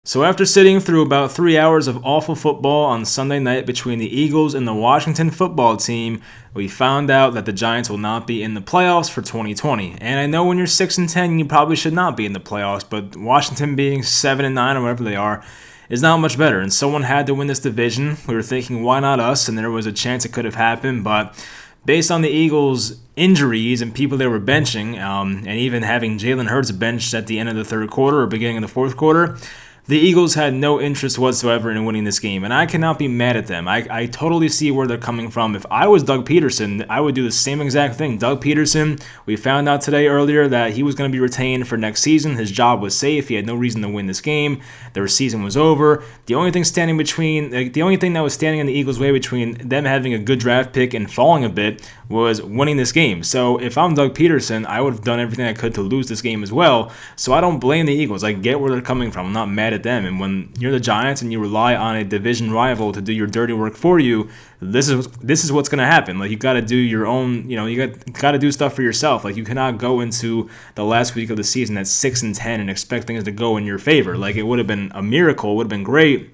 So after sitting through about 3 hours of awful football on Sunday night between the Eagles and the Washington football team, we found out that the Giants will not be in the playoffs for 2020. And I know when you're 6-10, you probably should not be in the playoffs, but Washington being 7-9 or whatever they are is not much better. And someone had to win this division. We were thinking, why not us? And there was a chance it could have happened, but based on the Eagles' injuries and people they were benching, and even having Jalen Hurts benched at the end of the third quarter or beginning of the fourth quarter, the Eagles had no interest whatsoever in winning this game, and I cannot be mad at them. I totally see where they're coming from. If I was Doug Peterson, I would do the same exact thing. Doug Peterson, we found out today earlier that he was going to be retained for next season. His job was safe. He had no reason to win this game. Their season was over. The only thing that was standing in the Eagles' way between them having a good draft pick and falling a bit was winning this game. So if I'm Doug Peterson, I would have done everything I could to lose this game as well. So I don't blame the Eagles. I get where they're coming from. I'm not mad at them. And when you're the Giants and you rely on a division rival to do your dirty work for you, this is what's going to happen. Like, you got to do your own, you got to do stuff for yourself. Like, you cannot go into the last week of the season at 6-10 and expect things to go in your favor. Like, it would have been a miracle. It would have been great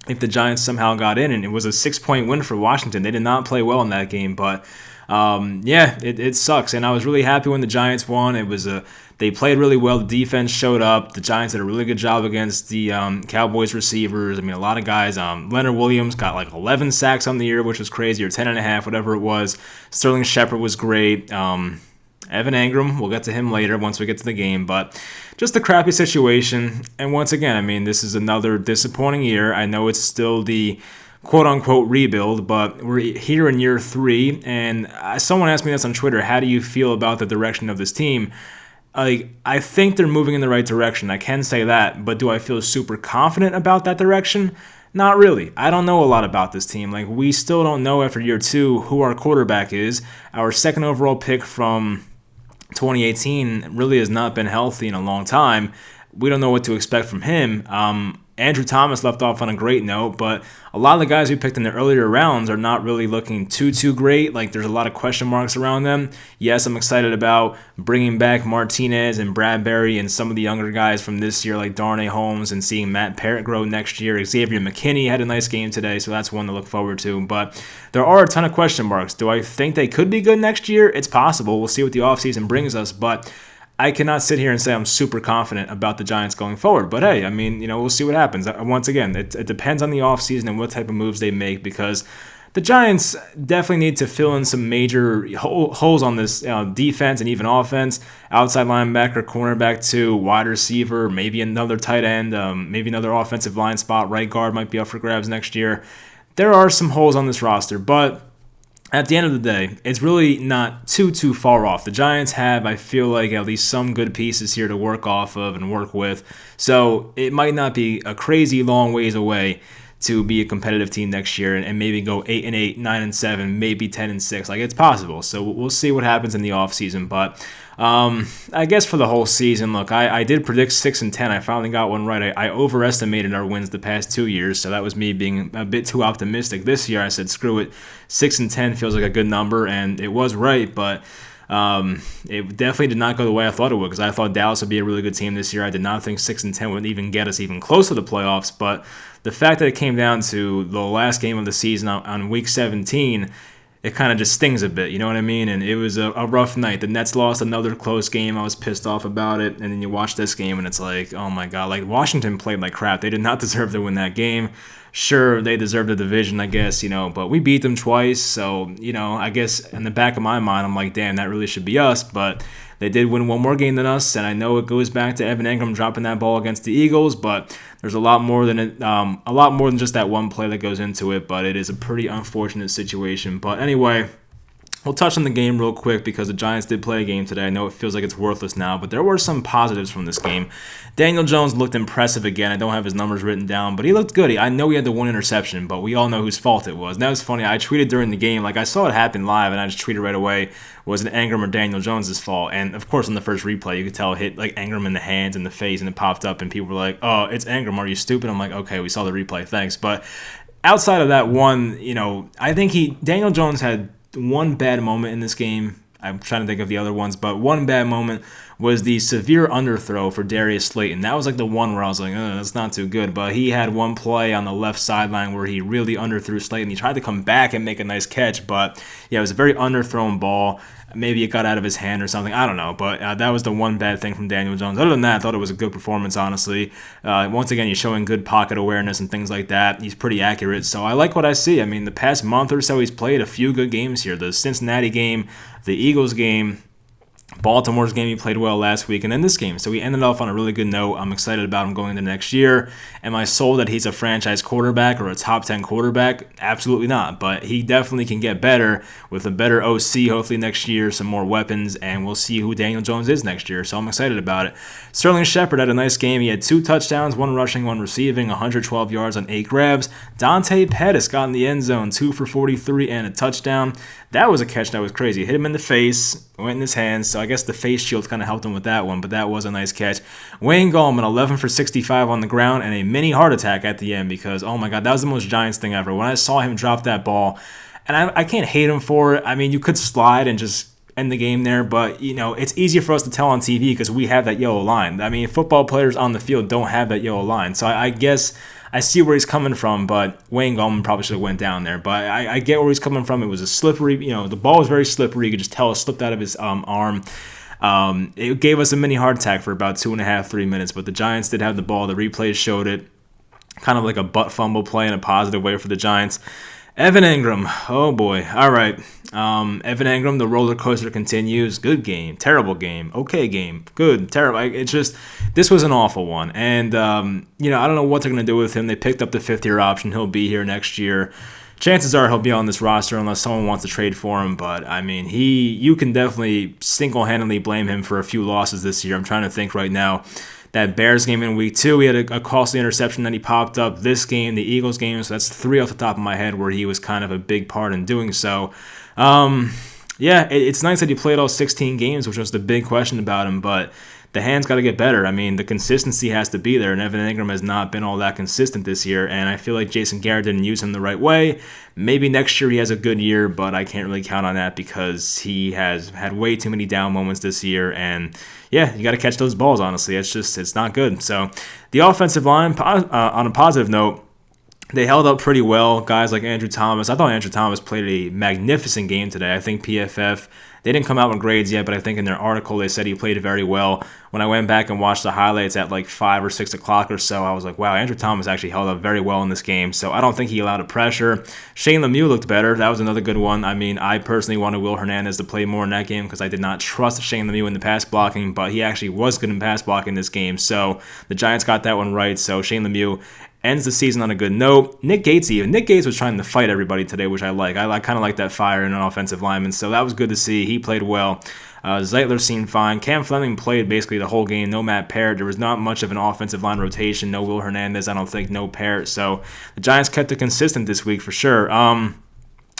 if the Giants somehow got in, and it was a 6-point win for Washington. They did not play well in that game, but it sucks. And I was really happy when the Giants won. They played really well. The defense showed up. The Giants did a really good job against the Cowboys receivers. I mean, a lot of guys. Leonard Williams got like 11 sacks on the year, which was crazy, or 10.5, whatever it was. Sterling Shepard was great. Evan Engram, we'll get to him later once we get to the game, but just a crappy situation. And once again, I mean, this is another disappointing year. I know it's still the quote-unquote rebuild, but we're here in year 3, and someone asked me this on Twitter, how do you feel about the direction of this team? I think they're moving in the right direction. I can say that, but do I feel super confident about that direction? Not really. I don't know a lot about this team. Like, we still don't know after year 2 who our quarterback is. Our second overall pick from 2018 really has not been healthy in a long time. We don't know what to expect from him. Andrew Thomas left off on a great note, but a lot of the guys we picked in the earlier rounds are not really looking too great. Like, there's a lot of question marks around them. Yes, I'm excited about bringing back Martinez and Bradbury and some of the younger guys from this year, like Darnay Holmes, and seeing Matt Parrott grow next year. Xavier McKinney had a nice game today, so that's one to look forward to. But there are a ton of question marks. Do I think they could be good next year? It's possible. We'll see what the offseason brings us, but I cannot sit here and say I'm super confident about the Giants going forward. But hey, I mean, we'll see what happens. Once again, it depends on the offseason and what type of moves they make, because the Giants definitely need to fill in some major holes on this defense and even offense. Outside linebacker, cornerback too, wide receiver, maybe another tight end, maybe another offensive line spot. Right guard might be up for grabs next year. There are some holes on this roster, but at the end of the day, it's really not too far off. The Giants have, I feel like, at least some good pieces here to work off of and work with. So it might not be a crazy long ways away to be a competitive team next year and maybe go 8-8, 9-7, maybe 10-6. Like, it's possible. So we'll see what happens in the offseason. But I guess for the whole season, look, I did predict 6-10. I finally got one right. I overestimated our wins the past 2 years, so that was me being a bit too optimistic. This year I said, screw it, 6-10 feels like a good number, and it was right, but it definitely did not go the way I thought it would, because I thought Dallas would be a really good team this year. I did not think 6-10 would even get us even close to the playoffs, but the fact that it came down to the last game of the season on week 17, it kind of just stings a bit, you know what I mean? And it was a rough night. The Nets lost another close game. I was pissed off about it. And then you watch this game, and it's like, oh my God. Like, Washington played like crap. They did not deserve to win that game. Sure, they deserved the division, I guess, but we beat them twice. So, I guess in the back of my mind, I'm like, damn, that really should be us. But they did win one more game than us, and I know it goes back to Evan Engram dropping that ball against the Eagles, but there's a lot more than just that one play that goes into it. But it is a pretty unfortunate situation. But anyway, we'll touch on the game real quick, because the Giants did play a game today. I know it feels like it's worthless now, but there were some positives from this game. Daniel Jones looked impressive again. I don't have his numbers written down, but he looked good. I know he had the one interception, but we all know whose fault it was. And that was funny. I tweeted during the game, like, I saw it happen live, and I just tweeted right away, was it Engram or Daniel Jones' fault? And of course, on the first replay, you could tell it hit like Engram in the hands and the face, and it popped up, and people were like, oh, it's Engram. Are you stupid? I'm like, okay, we saw the replay. Thanks. But outside of that one, I think Daniel Jones had one bad moment in this game. I'm trying to think of the other ones, but one bad moment was the severe underthrow for Darius Slayton. That was like the one where I was like, that's not too good. But he had one play on the left sideline where he really underthrew Slayton. He tried to come back and make a nice catch, but yeah, it was a very underthrown ball. Maybe it got out of his hand or something. I don't know. But that was the one bad thing from Daniel Jones. Other than that, I thought it was a good performance, honestly. Once again, he's showing good pocket awareness and things like that. He's pretty accurate. So I like what I see. I mean, the past month or so, he's played a few good games here. The Cincinnati game, the Eagles game, Baltimore's game, he played well last week, and then this game. So he ended off on a really good note. I'm excited about him going into next year. Am I sold that he's a franchise quarterback or a top 10 quarterback? Absolutely not. But he definitely can get better with a better OC hopefully next year, some more weapons, and we'll see who Daniel Jones is next year. So I'm excited about it. Sterling Shepard had a nice game. He had 2 touchdowns, 1 rushing, 1 receiving, 112 yards on 8 grabs. Dante Pettis got in the end zone, 2 for 43 and a touchdown. That was a catch that was crazy. It hit him in the face, went in his hands, so I guess the face shield kind of helped him with that one, but that was a nice catch. Wayne Gallman, 11 for 65 on the ground, and a mini heart attack at the end because, oh my God, that was the most Giants thing ever. When I saw him drop that ball, and I can't hate him for it. I mean, you could slide and just end the game there, but, you know, it's easier for us to tell on TV because we have that yellow line. I mean, football players on the field don't have that yellow line, so I guess I see where he's coming from, but Wayne Gallman probably should have went down there. But I get where he's coming from. It was a slippery, the ball was very slippery. You could just tell it slipped out of his arm. It gave us a mini heart attack for about 2.5, 3 minutes, but the Giants did have the ball. The replays showed it. Kind of like a butt fumble play in a positive way for the Giants. Evan Engram, oh boy. All right. Evan Engram, the roller coaster continues. Good game, terrible game, okay game, good, terrible. It's just, this was an awful one. And, I don't know what they're going to do with him. They picked up the 5th-year option. He'll be here next year. Chances are he'll be on this roster unless someone wants to trade for him. But, I mean, you can definitely single-handedly blame him for a few losses this year. I'm trying to think right now. That Bears game in week 2, he had a costly interception that he popped up. This game, the Eagles game, so that's 3 off the top of my head where he was kind of a big part in doing so. It's nice that he played all 16 games, which was the big question about him, but the hand's got to get better. I mean, the consistency has to be there, and Evan Engram has not been all that consistent this year, and I feel like Jason Garrett didn't use him the right way. Maybe next year he has a good year, but I can't really count on that because he has had way too many down moments this year, and yeah, you got to catch those balls, honestly. It's not good. So the offensive line, on a positive note, they held up pretty well. Guys like Andrew Thomas. I thought Andrew Thomas played a magnificent game today. I think PFF, they didn't come out with grades yet, but I think in their article they said he played very well. When I went back and watched the highlights at like 5 or 6 o'clock or so, I was like, wow, Andrew Thomas actually held up very well in this game. So I don't think he allowed a pressure. Shane Lemieux looked better. That was another good one. I mean, I personally wanted Will Hernandez to play more in that game because I did not trust Shane Lemieux in the pass blocking, but he actually was good in pass blocking this game. So the Giants got that one right. So Shane Lemieux ends the season on a good note. Nick Gates was trying to fight everybody today, which I like. I kind of like that fire in an offensive lineman, so that was good to see. He played well. Zeitler seemed fine. Cam Fleming played basically the whole game. No Matt Parrott. There was not much of an offensive line rotation. No Will Hernandez, I don't think. No Parrott. So the Giants kept it consistent this week for sure.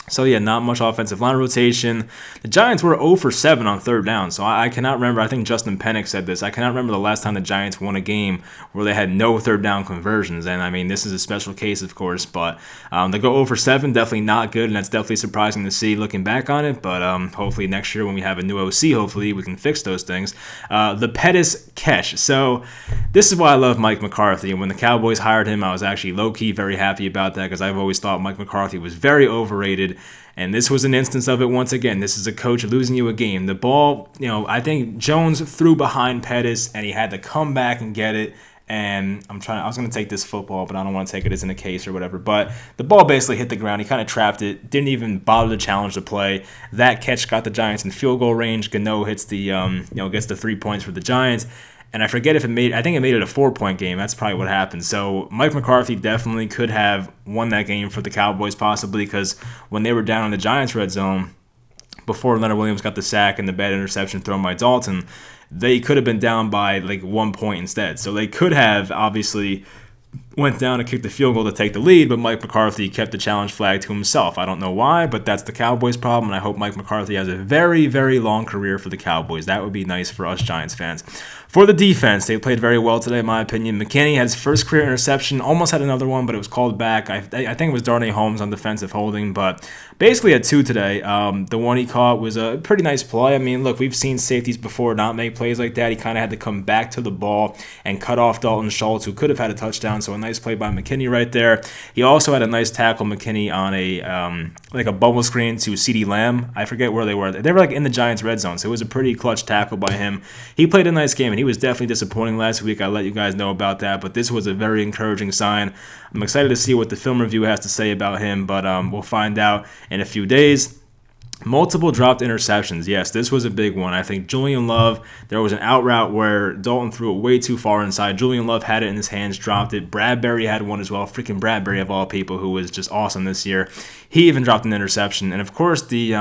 So, yeah, not much offensive line rotation. The Giants were 0 for 7 on 3rd down, so I cannot remember. I think Justin Pennick said this. I cannot remember the last time the Giants won a game where they had no 3rd down conversions. And, I mean, this is a special case, of course, but they go 0 for 7, definitely not good, and that's definitely surprising to see looking back on it. But hopefully next year when we have a new OC, hopefully we can fix those things. The Pettis catch. So this is why I love Mike McCarthy. And when the Cowboys hired him, I was actually low-key very happy about that because I've always thought Mike McCarthy was very overrated. And this was an instance of it once again. This is a coach losing you a game. The ball, I think Jones threw behind Pettis, and he had to come back and get it. And I was going to take this football, but I don't want to take it as in a case or whatever. But the ball basically hit the ground. He kind of trapped it. Didn't even bother to challenge the play. That catch got the Giants in field goal range. Gano hits the, gets the 3 points for the Giants. And I forget if I think it made it a 4-point game. That's probably what happened. So Mike McCarthy definitely could have won that game for the Cowboys possibly because when they were down in the Giants red zone, before Leonard Williams got the sack and the bad interception thrown by Dalton, they could have been down by like 1 point instead. So they could have obviously went down and kicked the field goal to take the lead, but Mike McCarthy kept the challenge flag to himself. I don't know why, but that's the Cowboys' problem, and I hope Mike McCarthy has a very, very long career for the Cowboys. That would be nice for us Giants fans. For the defense, they played very well today, in my opinion. McKinney had his first career interception, almost had another one, but it was called back. I think it was Darnay Holmes on defensive holding, but basically had two today. The one he caught was a pretty nice play. I mean, look, we've seen safeties before not make plays like that. He kind of had to come back to the ball and cut off Dalton Schultz, who could have had a touchdown, so a nice play by McKinney right there. He also had a nice tackle, McKinney, on a bubble screen to CeeDee Lamb. I forget where they were. They were like in the Giants' red zone, so it was a pretty clutch tackle by him. He played a nice game, and he was definitely disappointing last week. I let you guys know about that, but this was a very encouraging sign. I'm excited to see what the film review has to say about him, but we'll find out in a few days. Multiple dropped interceptions. Yes, this was a big one. I think Julian Love, there was an out route where Dalton threw it way too far inside. Julian Love had it in his hands, dropped it. Bradbury had one as well. Freaking Bradbury, of all people, who was just awesome this year. He even dropped an interception. And, of course, the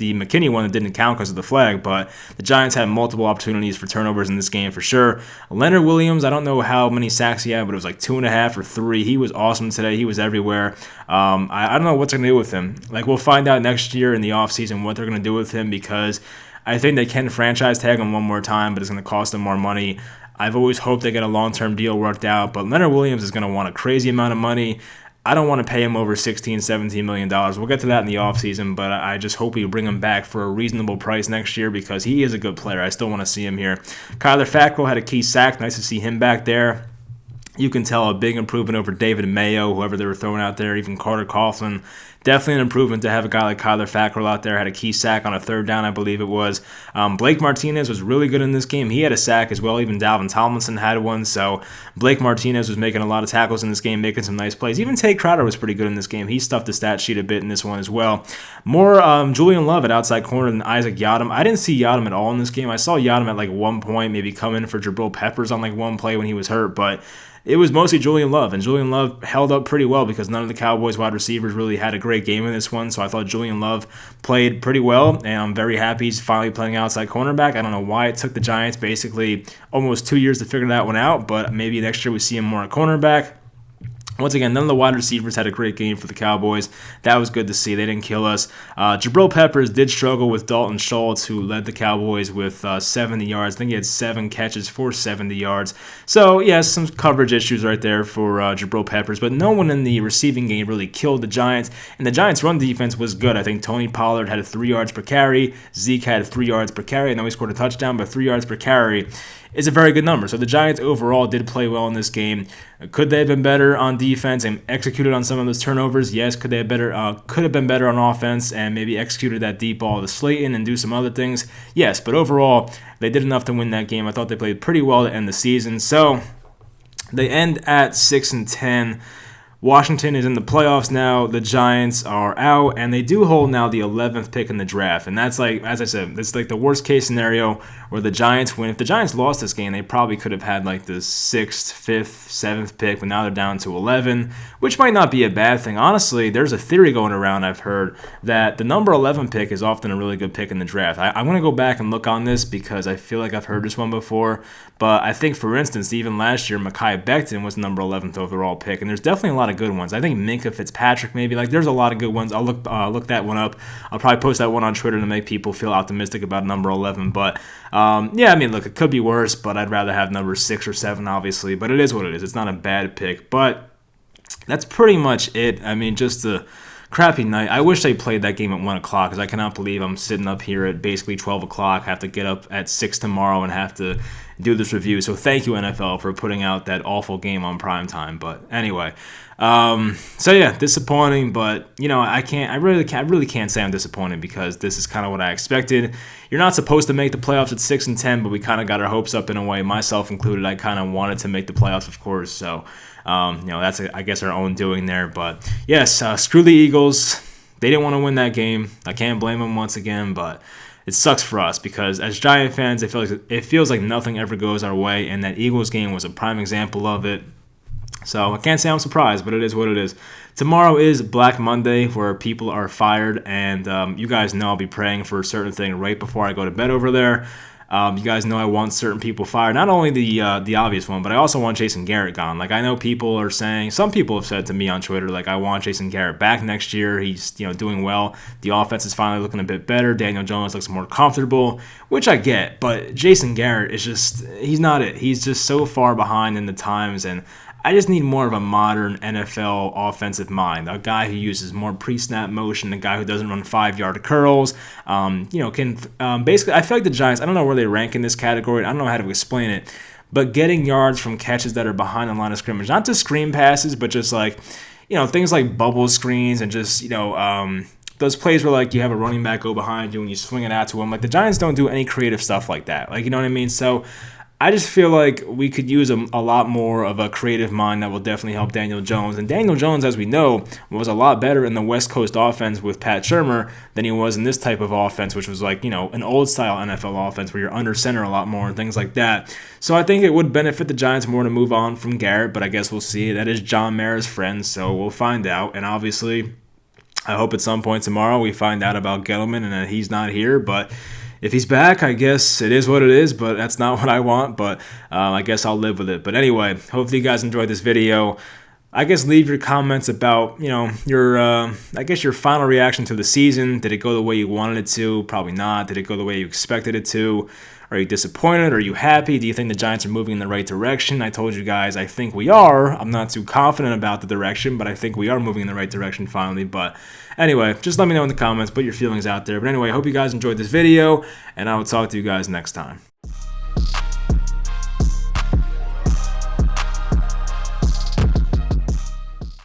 McKinney one that didn't count because of the flag, but the Giants had multiple opportunities for turnovers in this game for sure. Leonard Williams, I don't know how many sacks he had, but it was like 2.5 or 3. He was awesome today. He was everywhere. I don't know what they're going to do with him. Like, we'll find out next year in the offseason what they're going to do with him, because I think they can franchise tag him one more time, but it's going to cost them more money. I've always hoped they get a long-term deal worked out, but Leonard Williams is going to want a crazy amount of money. I don't want to pay him over $16, $17 million. We'll get to that in the offseason, but I just hope we bring him back for a reasonable price next year, because he is a good player. I still want to see him here. Kyler Fackrell had a key sack. Nice to see him back there. You can tell a big improvement over David Mayo, whoever they were throwing out there, even Carter Coughlin. Definitely an improvement to have a guy like Kyler Fackrell out there. Had a key sack on a third down, I believe it was. Blake Martinez was really good in this game. He had a sack as well. Even Dalvin Tomlinson had one. So Blake Martinez was making a lot of tackles in this game, making some nice plays. Even Tate Crowder was pretty good in this game. He stuffed the stat sheet a bit in this one as well. More Julian Love at outside corner than Isaac Yiadom. I didn't see Yiadom at all in this game. I saw Yiadom at like one point, maybe come in for Jabril Peppers on like one play when he was hurt, but it was mostly Julian Love, and Julian Love held up pretty well because none of the Cowboys wide receivers really had a great game in this one, so I thought Julian Love played pretty well, and I'm very happy he's finally playing outside cornerback. I don't know why it took the Giants basically almost 2 years to figure that one out, but maybe next year we see him more at cornerback. Once again, none of the wide receivers had a great game for the Cowboys. That was good to see. They didn't kill us. Jabril Peppers did struggle with Dalton Schultz, who led the Cowboys with 70 yards. I think he had 7 catches for 70 yards. So, yes, some coverage issues right there for Jabril Peppers, but no one in the receiving game really killed the Giants, and the Giants' run defense was good. I think Tony Pollard had 3 yards per carry. Zeke had 3 yards per carry. I know he scored a touchdown, but 3 yards per carry is a very good number. So the Giants overall did play well in this game. Could they have been better on defense and executed on some of those turnovers? Yes. Could they have could have been better on offense and maybe executed that deep ball to Slayton and do some other things? Yes. But overall, they did enough to win that game. I thought they played pretty well to end the season. So they end at 6-10. Washington is in the playoffs now. The Giants are out, and they do hold now the 11th pick in the draft. And that's like, as I said, it's like the worst case scenario where the Giants win. If the Giants lost this game, they probably could have had like the 6th, 5th, 7th pick, but now they're down to 11, which might not be a bad thing. Honestly, there's a theory going around, I've heard, that the number 11 pick is often a really good pick in the draft. I'm going to go back and look on this because I feel like I've heard this one before. But I think, for instance, even last year, Mekhi Becton was the number 11th overall pick, and there's definitely a lot of good ones. I think Minkah Fitzpatrick maybe. Like, there's a lot of good ones. I'll look that one up. I'll probably post that one on Twitter to make people feel optimistic about number 11. But, yeah, I mean, look, it could be worse, but I'd rather have number 6 or 7, obviously. But it is what it is. It's not a bad pick. But that's pretty much it. I mean, just a crappy night. I wish they played that game at 1 o'clock because I cannot believe I'm sitting up here at basically 12 o'clock, have to get up at 6 tomorrow and have to do this review. So thank you, NFL, for putting out that awful game on primetime. But anyway, so yeah, disappointing. But you know, I really can't say I'm disappointed because this is kind of what I expected. You're not supposed to make the playoffs at 6-10, but we kind of got our hopes up in a way, myself included. I kind of wanted to make the playoffs, of course. So you know, that's I guess our own doing there. But yes, screw the Eagles. They didn't want to win that game. I can't blame them once again, but it sucks for us because as Giant fans, it feels like nothing ever goes our way, and that Eagles game was a prime example of it. So I can't say I'm surprised, but it is what it is. Tomorrow is Black Monday, where people are fired, and you guys know I'll be praying for a certain thing right before I go to bed over there. You guys know I want certain people fired. Not only the obvious one, but I also want Jason Garrett gone. Like, I know people are saying, some people have said to me on Twitter, like, I want Jason Garrett back next year. He's, doing well. The offense is finally looking a bit better. Daniel Jones looks more comfortable, which I get. But Jason Garrett is just, he's not it. He's just so far behind in the times, and I just need more of a modern NFL offensive mind, a guy who uses more pre-snap motion, a guy who doesn't run 5-yard curls. Can basically, I feel like the Giants, I don't know where they rank in this category. I don't know how to explain it, but getting yards from catches that are behind the line of scrimmage, not just screen passes, but just like, things like bubble screens and just, those plays where like you have a running back go behind you and you swing it out to him. Like, the Giants don't do any creative stuff like that. Like, you know what I mean? So I just feel like we could use a lot more of a creative mind that will definitely help Daniel Jones. And Daniel Jones, as we know, was a lot better in the West Coast offense with Pat Shurmur than he was in this type of offense, which was like, an old-style NFL offense where you're under center a lot more and things like that. So I think it would benefit the Giants more to move on from Garrett, but I guess we'll see. That is John Mara's friend, so we'll find out. And obviously, I hope at some point tomorrow we find out about Gettleman and that he's not here, but if he's back, I guess it is what it is, but that's not what I want, but I guess I'll live with it. But anyway, hopefully you guys enjoyed this video. I guess leave your comments about, your final reaction to the season. Did it go the way you wanted it to? Probably not. Did it go the way you expected it to? Are you disappointed? Are you happy? Do you think the Giants are moving in the right direction? I told you guys I think we are. I'm not too confident about the direction, but I think we are moving in the right direction finally. But anyway, just let me know in the comments, put your feelings out there. But anyway, I hope you guys enjoyed this video, and I will talk to you guys next time.